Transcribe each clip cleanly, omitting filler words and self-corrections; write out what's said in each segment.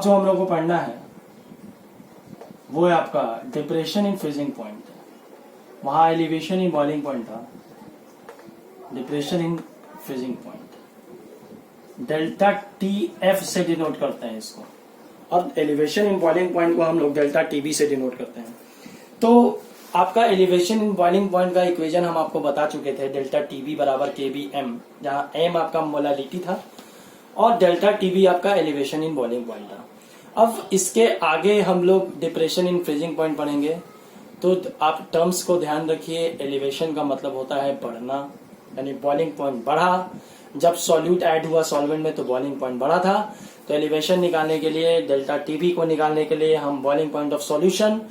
अब जो हम लोग को पढ़ना है वो है आपका डिप्रेशन इन फ्रीजिंग पॉइंट। वहां एलिवेशन इन बॉइलिंग पॉइंट था, depression in freezing point delta T F से डिनोट करते हैं इसको, और एलिवेशन इन बॉइलिंग पॉइंट को हम लोग डेल्टा टी बी से डिनोट करते हैं। तो आपका एलिवेशन इन बॉइलिंग पॉइंट का इक्वेशन हम आपको बता चुके थे, डेल्टा टी बी बराबर के बी एम, जहाँ एम आपका मोलालिटी था और डेल्टा टी बी आपका एलिवेशन इन बॉइलिंग पॉइंट था। अब इसके आगे हम लोग डिप्रेशन इन फ्रीजिंग पॉइंट पढ़ेंगे, तो आप टर्म्स को ध्यान रखिए। एलिवेशन का मतलब होता है बढ़ना, यानी बॉइलिंग पॉइंट बढ़ा। जब सॉल्यूट ऐड हुआ सॉल्वेंट में तो बॉइलिंग पॉइंट बढ़ा था। तो एलिवेशन निकालने के लिए, डेल्टा टीबी को निकालने के लिए हम boiling point of solution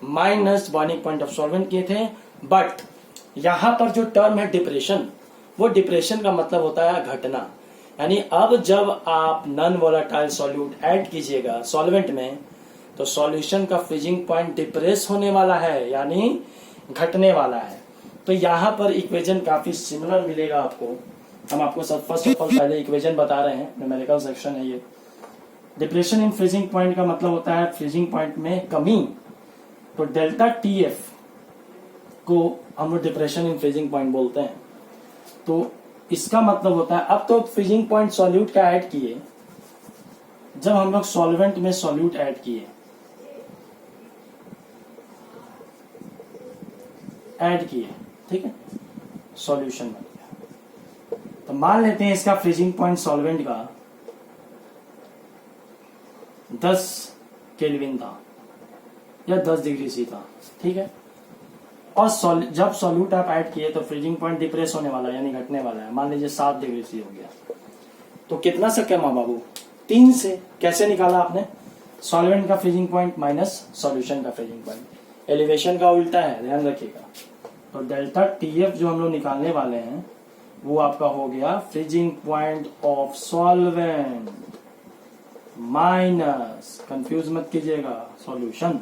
minus boiling point of solvent किए थे। बट यहां पर जो टर्म है डिप्रेशन, वो डिप्रेशन का मतलब होता है घटना। यानी अब जब आप नॉन वोलाटाइल सॉल्यूट ऐड कीजिएगा सॉल्वेंट में तो सॉल्यूशन का फ्रीजिंग पॉइंट डिप्रेस होने वाला है, यानी घटने वाला है। तो यहाँ पर इक्वेशन काफी सिमिलर मिलेगा आपको। हम आपको सब फर्स्ट ऑफ ऑल पहले इक्वेशन बता रहे हैं, न्यूमेरिकल सेक्शन है ये। डिप्रेशन इन फ्रीजिंग पॉइंट का मतलब होता है फ्रीजिंग पॉइंट में कमी। तो डेल्टा टी एफ को हम लोग डिप्रेशन इन फ्रीजिंग पॉइंट बोलते हैं। तो इसका मतलब होता है, अब तो फ्रीजिंग पॉइंट सॉल्यूट का ऐड किए, जब हम लोग सॉल्वेंट में सॉल्यूट ऐड किए, ठीक है, सॉल्यूशन बन गया। तो मान लेते हैं इसका फ्रीजिंग पॉइंट सॉल्वेंट का 10 केल्विन था या 10 डिग्री सी था, ठीक है। और जब सॉल्यूट आप ऐड किए तो फ्रीजिंग पॉइंट डिप्रेस होने वाला है, यानी घटने वाला है। मान लीजिए 7 डिग्री सी हो गया, तो कितना से कमा बाबू? 3 से। कैसे निकाला आपने? सॉल्वेंट का फ्रीजिंग पॉइंट माइनस सॉल्यूशन का फ्रीजिंग पॉइंट। एलिवेशन का उल्टा है, ध्यान रखिएगा। तो डेल्टा टी एफ जो हम लोग निकालने वाले हैं वो आपका हो गया freezing point of solvent minus, confuse मत कीजिएगा, सॉल्यूशन।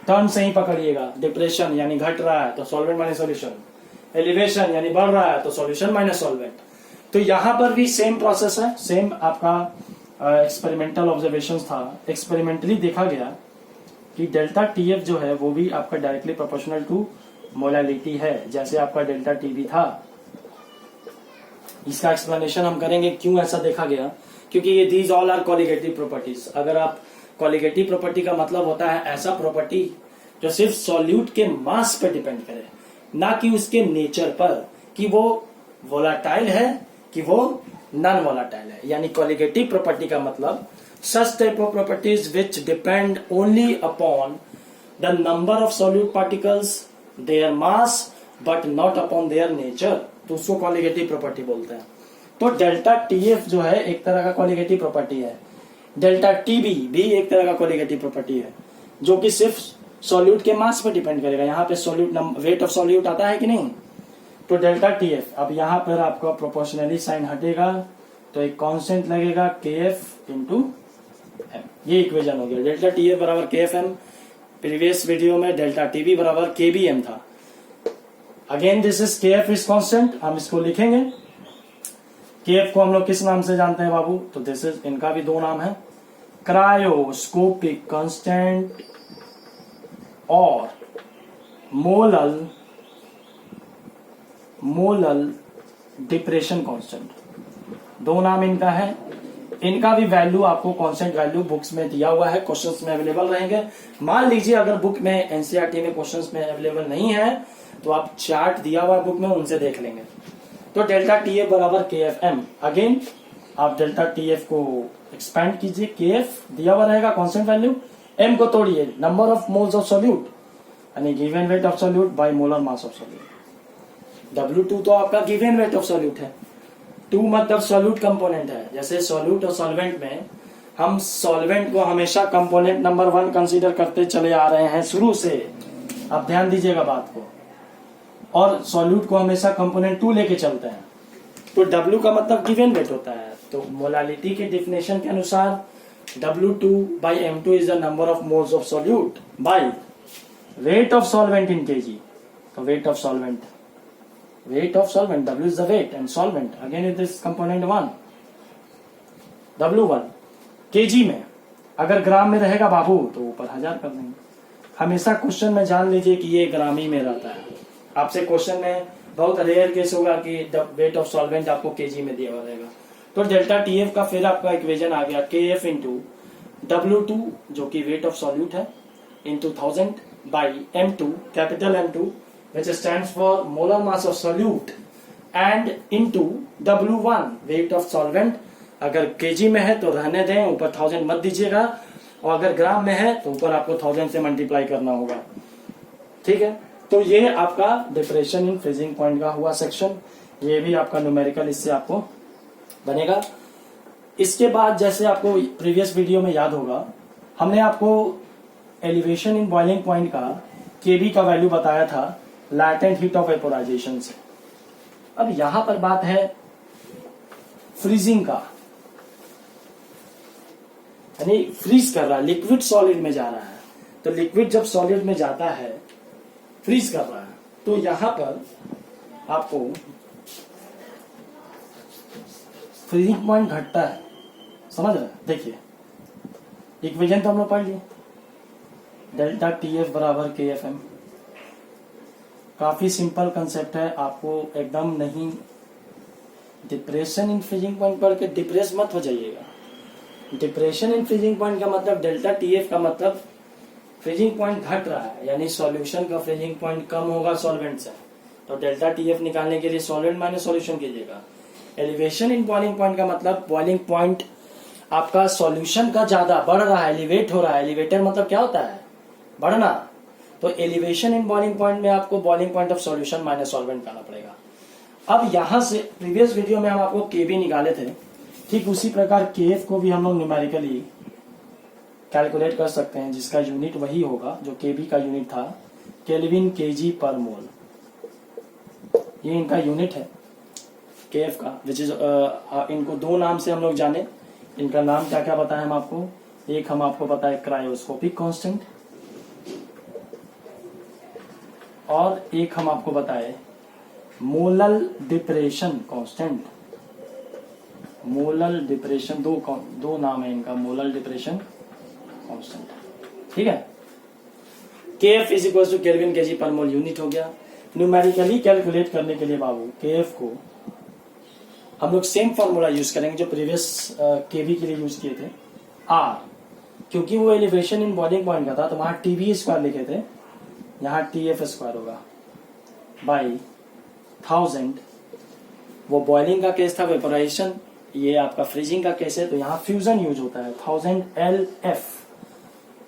टर्म से ही पकड़िएगा। डिप्रेशन यानी घट रहा है तो सॉल्वेंट माइनस सॉल्यूशन, एलिवेशन यानी बढ़ रहा है तो सॉल्यूशन माइनस सॉल्वेंट। तो यहां पर भी सेम प्रोसेस है, सेम आपका एक्सपेरिमेंटल ऑब्जर्वेशंस था। एक्सपेरिमेंटली देखा गया कि डेल्टा टी एफ जो है वो भी आपका डायरेक्टली प्रोपोर्शनल टू मोलालिटी है, जैसे आपका डेल्टा टीबी था। इसका एक्सप्लेनेशन हम करेंगे क्यों ऐसा देखा गया, क्योंकि ये these all are colligative properties. अगर आप कोलिगेटिव प्रॉपर्टी का मतलब होता है ऐसा प्रॉपर्टी जो सिर्फ सॉल्यूट के मास पे डिपेंड करे, ना कि उसके नेचर पर, कि वो वोलाटाइल है कि वो नॉन वोलाटाइल है। यानी कोलिगेटिव प्रॉपर्टी का मतलब such type of properties which depend only upon the number of solute particles, their mass, but not upon their nature, तो उसको कोलिगेटिव प्रॉपर्टी बोलते हैं। तो डेल्टा टी एफ जो है एक तरह का कोलिगेटिव प्रॉपर्टी है। डेल्टा टीबी भी एक तरह का कोलिगेटिव प्रॉपर्टी है, जो कि सिर्फ सॉल्यूट के मास पर डिपेंड करेगा। यहाँ पे सॉल्यूट वेट ऑफ सॉल्यूट आता है कि नहीं। तो डेल्टा टी एफ, अब यहाँ पर आपका प्रोपोर्शनली साइन हटेगा तो एक कांस्टेंट लगेगा के एफ इंटू एम। ये इक्वेशन हो गया। डेल्टा टी एफ बराबर के एफ एम। प्रीवियस वीडियो में डेल्टा टीबी बराबर के बी एम था। अगेन दिस इज के एफ इज कांस्टेंट, हम इसको लिखेंगे। के एफ को हम लोग किस नाम से जानते हैं बाबू? तो दिस इज, इनका भी 2 नाम है, क्रायोस्कोपिक कांस्टेंट और मोलल डिप्रेशन कांस्टेंट। 2 नाम इनका है। इनका भी वैल्यू आपको कांस्टेंट वैल्यू बुक्स में दिया हुआ है, क्वेश्चंस में अवेलेबल रहेंगे। मान लीजिए अगर बुक में एनसीईआरटी में क्वेश्चंस में अवेलेबल नहीं है तो आप चार्ट दिया हुआ है बुक में, उनसे देख लेंगे। तो डेल्टा टी एफ बराबर के एफ एम। अगेन आप डेल्टा टी एफ को एक्सपैंड कीजिए, के एफ दिया हुआ रहेगा कांस्टेंट वैल्यू, एम को तोड़िए, number of moles of solute यानी given weight of solute by molar mass of solute. W2 तो आपका गिवन वेट ऑफ सॉल्यूट है, 2 मतलब सॉल्यूट कंपोनेंट है। जैसे सॉल्यूट और सॉल्वेंट में हम सॉल्वेंट को हमेशा कंपोनेंट नंबर 1 कंसीडर करते चले आ रहे हैं शुरू से, आप ध्यान दीजिएगा बात को, और सॉल्यूट को हमेशा कंपोनेंट 2 लेके चलते हैं। तो W का मतलब गिवन वेट होता है। तो मोलालिटी के डिफिनेशन के अनुसार W2 by M2 is the number of moles of solute by weight of solvent in kg. So weight of solvent W is the weight and solvent again it is component 1 W1 KG में, अगर ग्राम में रहेगा बाबू तो ऊपर 1000 कर देंगे। हमेशा question में जान लीजिए कि ये ग्राम ही में रहता है। आपसे क्वेश्चन में बहुत रेयर केस होगा कि वेट ऑफ सॉल्वेंट आपको केजी में दिया हुआ रहेगा। तो डेल्टा टीएफ का फिर आपका इक्वेशन आ गया केएफ इंटू W2 जो कि वेट ऑफ सॉल्यूट है into 1000 by M2 capital M2 which stands for molar mass of solute and into W1 weight of solvent। अगर केजी में है तो रहने दें, ऊपर 1000 मत दीजिएगा, और अगर ग्राम में है तो ऊपर आपको 1000 से मल्टीप्लाई करना होगा। ठीक है, तो ये आपका डिप्रेशन इन फ्रीजिंग पॉइंट का हुआ सेक्शन। ये भी आपका न्यूमेरिकल इससे आपको बनेगा। इसके बाद जैसे आपको प्रीवियस वीडियो में याद होगा, हमने आपको एलिवेशन इन बॉइलिंग पॉइंट का केबी का वैल्यू बताया था लैटेंट हीट ऑफ वेपोराइजेशन से। अब यहां पर बात है फ्रीजिंग का, यानी फ्रीज कर रहा है, लिक्विड सॉलिड में जा रहा है। तो लिक्विड जब सॉलिड में जाता है, फ्रीज कर रहा है, तो यहां पर आपको फ्रीजिंग पॉइंट घटता है। समझ रहे हैं? देखिए इक्वेशन तो हम लोग पढ़ लिए, डेल्टा टीएफ बराबर के एफ एम। काफी सिंपल कंसेप्ट है, आपको एकदम नहीं डिप्रेशन इन फ्रीजिंग पॉइंट पढ़ के डिप्रेस मत हो जाइएगा। डिप्रेशन इन फ्रीजिंग पॉइंट का मतलब डेल्टा टीएफ का मतलब फ्रीजिंग पॉइंट घट रहा है, यानी सॉल्यूशन का फ्रीजिंग पॉइंट कम होगा सॉल्वेंट से। तो डेल्टा टीएफ निकालने के लिए सॉल्वेंट माइनस सॉल्यूशन कीजिएगा। एलिवेशन इन बॉइलिंग पॉइंट का मतलब बॉइलिंग पॉइंट आपका सॉल्यूशन का ज्यादा बढ़ रहा है, एलिवेट हो रहा है। एलिवेटर मतलब क्या होता है? बढ़ना। तो एलिवेशन इन बॉइलिंग पॉइंट में आपको boiling point of solution minus solvent करना पड़ेगा। अब यहां से प्रीवियस वीडियो में हम आपको केबी निकाले थे, ठीक उसी प्रकार केएफ को भी हम लोग न्यूमेरिकली कैलकुलेट कर सकते हैं, जिसका यूनिट वही होगा जो केबी का यूनिट था, केल्विन केजी पर मोल। ये इनका यूनिट है केएफ का, विच इज इनको दो नाम से हम लोग जाने। इनका नाम क्या क्या बताएं हम आपको? एक हम आपको बताए क्रायोस्कोपिक कांस्टेंट, और एक हम आपको बताए molal depression constant. Molal depression दो नाम है इनका, मोलल डिप्रेशन कांस्टेंट। ठीक है, KF is equal to kelvin KG per mole unit हो गया। न्यूमेरिकली कैलकुलेट करने के लिए बाबू केएफ को हम लोग सेम फॉर्मूला यूज करेंगे जो प्रीवियस केबी के लिए यूज किए थे, आर। क्योंकि वो एलिवेशन इन बॉइलिंग पॉइंट का था तो वहां टीबी स्क्वायर लिखे थे, यहाँ टीएफ स्क्वायर होगा बाई 1000। वो बॉइलिंग का केस था, वेपोराइजेशन। ये आपका फ्रीजिंग का केस है, तो यहाँ फ्यूजन यूज होता है 1000 LF।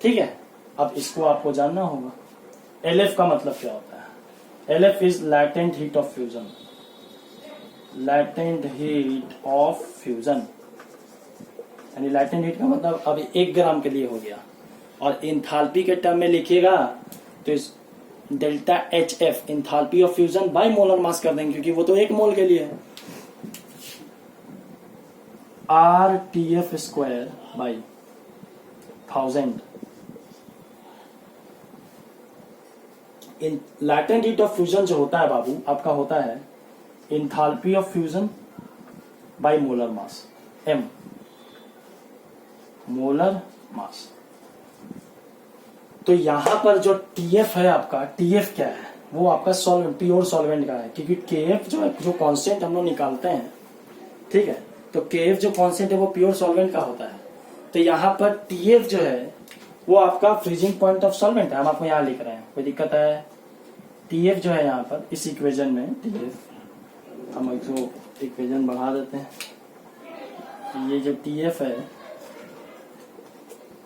ठीक है, अब इसको आपको जानना होगा LF का मतलब क्या होता है। LF is latent heat of fusion. Latent heat of fusion यानी लैटेंट हीट का मतलब अब 1 ग्राम के लिए हो गया, और इंथाल्पी के टर्म में लिखिएगा तो इस delta HF enthalpy of fusion bye molar मास कर देंगे, क्योंकि वो तो 1 मोल के लिए है। RTF square by 1000। In latent heat of fusion जो होता है बाबू आपका होता है enthalpy of fusion bye molar mass, M molar mass. तो यहां पर जो TF है आपका, TF क्या है? वो आपका सॉल्वेंट, प्योर सॉल्वेंट का है, क्योंकि KF जो कांस्टेंट हम लोग निकालते हैं, ठीक है, तो KF जो कांस्टेंट है वो प्योर सॉल्वेंट का होता है। तो यहाँ पर TF जो है वो आपका फ्रीजिंग पॉइंट ऑफ सॉल्वेंट है। हम आपको यहाँ लिख रहे हैं, कोई दिक्कत है? TF जो है यहाँ पर इस इक्वेशन में, TF हम इसको इक्वेशन बढ़ा देते हैं। ये जो TF है,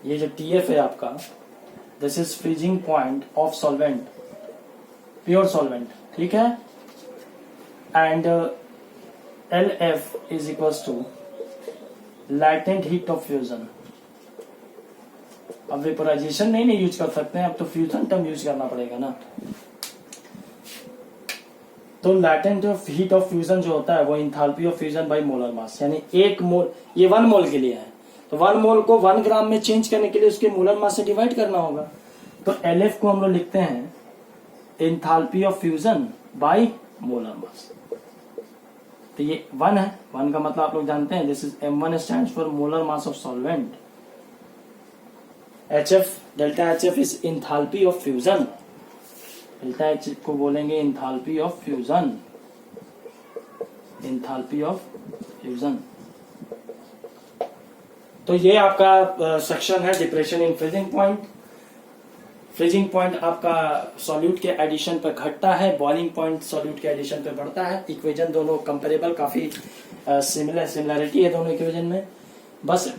ये जो TF है आपका, this is freezing point of solvent, pure solvent. ठीक है, and LF is equals to latent heat of fusion. अब वेपोराइजेशन नहीं यूज कर सकते हैं, अब तो फ्यूजन टर्म यूज करना पड़ेगा ना। तो लैटेंट हीट ऑफ फ्यूजन जो होता है वो enthalpy of fusion bye molar मास, यानी 1 मोल, ये 1 मोल के लिए है, तो 1 मोल को 1 ग्राम में चेंज करने के लिए उसके मोलर मास से डिवाइड करना होगा। तो LF को हम लोग लिखते हैं enthalpy of fusion bye molar मास। तो ये 1 है, 1 का मतलब आप लोग जानते हैं, this is M1 stands for molar mass of solvent, delta H F is enthalpy of fusion. Delta H को बोलेंगे enthalpy of fusion, enthalpy of fusion. तो ये आपका सेक्शन है depression in freezing point. Freezing point आपका solute के addition पर घटता है, बॉइलिंग पॉइंट सॉल्यूट के एडिशन पर बढ़ता है। इक्वेशन दोनों कंपेरेबल, काफी सिमिलरिटी है दोनों इक्वेशन में। बस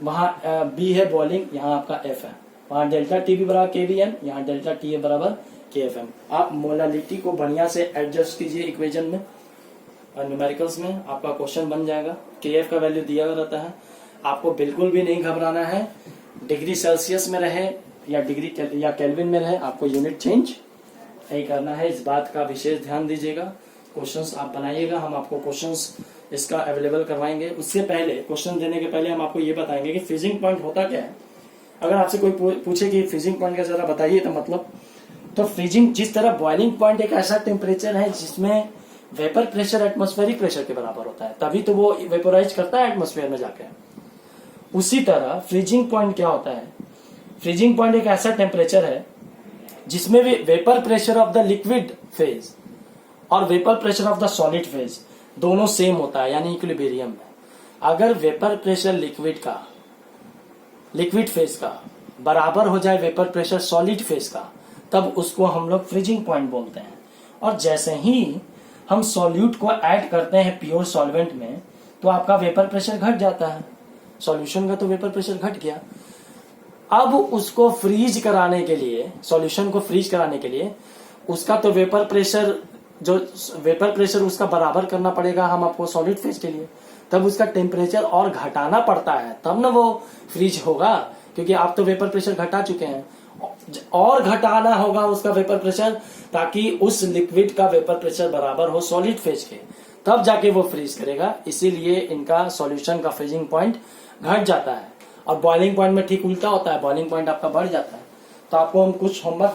वहां बी है बॉइलिंग, यहाँ आपका एफ है। वहां डेल्टा टी बी बराबर के वी एम, यहाँ डेल्टा टी ए बराबर के एफ एम। आप मोलालिटी को बढ़िया से एडजस्ट कीजिए इक्वेशन में और न्यूमेरिकल्स में, आपका क्वेश्चन बन जाएगा। के एफ का वैल्यू दिया रहता है, आपको बिल्कुल भी नहीं घबराना है। डिग्री सेल्सियस में रहे या डिग्री या केल्विन में रहे, आपको यूनिट चेंज नहीं करना है। इस बात का विशेष ध्यान दीजिएगा। क्वेश्चंस आप बनाइएगा, हम आपको क्वेश्चंस इसका अवेलेबल करवाएंगे। उससे पहले, क्वेश्चन देने के पहले हम आपको ये बताएंगे कि फ्रीजिंग पॉइंट होता क्या है। अगर आपसे कोई पूछे कि फ्रीजिंग पॉइंट का जरा बताइए, तो मतलब तो फ्रीजिंग, जिस तरह बॉइलिंग पॉइंट एक ऐसा टेम्परेचर है जिसमें वेपर प्रेशर एटमॉस्फेरिक प्रेशर के बराबर होता है, तभी तो वो वेपोराइज करता है एटमॉस्फेयर में जाकर। उसी तरह फ्रीजिंग पॉइंट क्या होता है? फ्रीजिंग पॉइंट एक ऐसा टेम्परेचर है जिसमें भी vapour pressure of the liquid phase और vapour pressure of the solid phase दोनों सेम होता है, यानी इक्विलिब्रियम में। अगर वेपर प्रेशर लिक्विड फेज का बराबर हो जाए वेपर प्रेशर सॉलिड फेज का, तब उसको हम लोग फ्रीजिंग पॉइंट बोलते हैं। और जैसे ही हम सॉल्यूट को ऐड करते हैं प्योर सॉल्वेंट में, तो आपका वेपर प्रेशर घट जाता है। सॉल्यूशन का तो वेपर प्रेशर घट गया। अब उसको फ्रीज कराने के लिए, सॉल्यूशन को फ्रीज कराने के लिए उसका तो वेपर प्रेशर उसका बराबर करना पड़ेगा हम आपको सॉलिड फेज के लिए। तब उसका टेम्परेचर और घटाना पड़ता है, तब ना वो फ्रीज होगा, क्योंकि आप तो वेपर प्रेशर घटा चुके हैं। और घटाना होगा उसका वेपर प्रेशर, ताकि उस लिक्विड का वेपर प्रेशर बराबर हो सॉलिड फेज के, तब जाके वो फ्रीज करेगा। इसीलिए इनका सॉल्यूशन का फ्रीजिंग पॉइंट घट जाता है और बॉइलिंग पॉइंट में ठीक उल्टा होता है, बॉइलिंग पॉइंट आपका बढ़ जाता है। तो आपको हम कुछ होमवर्क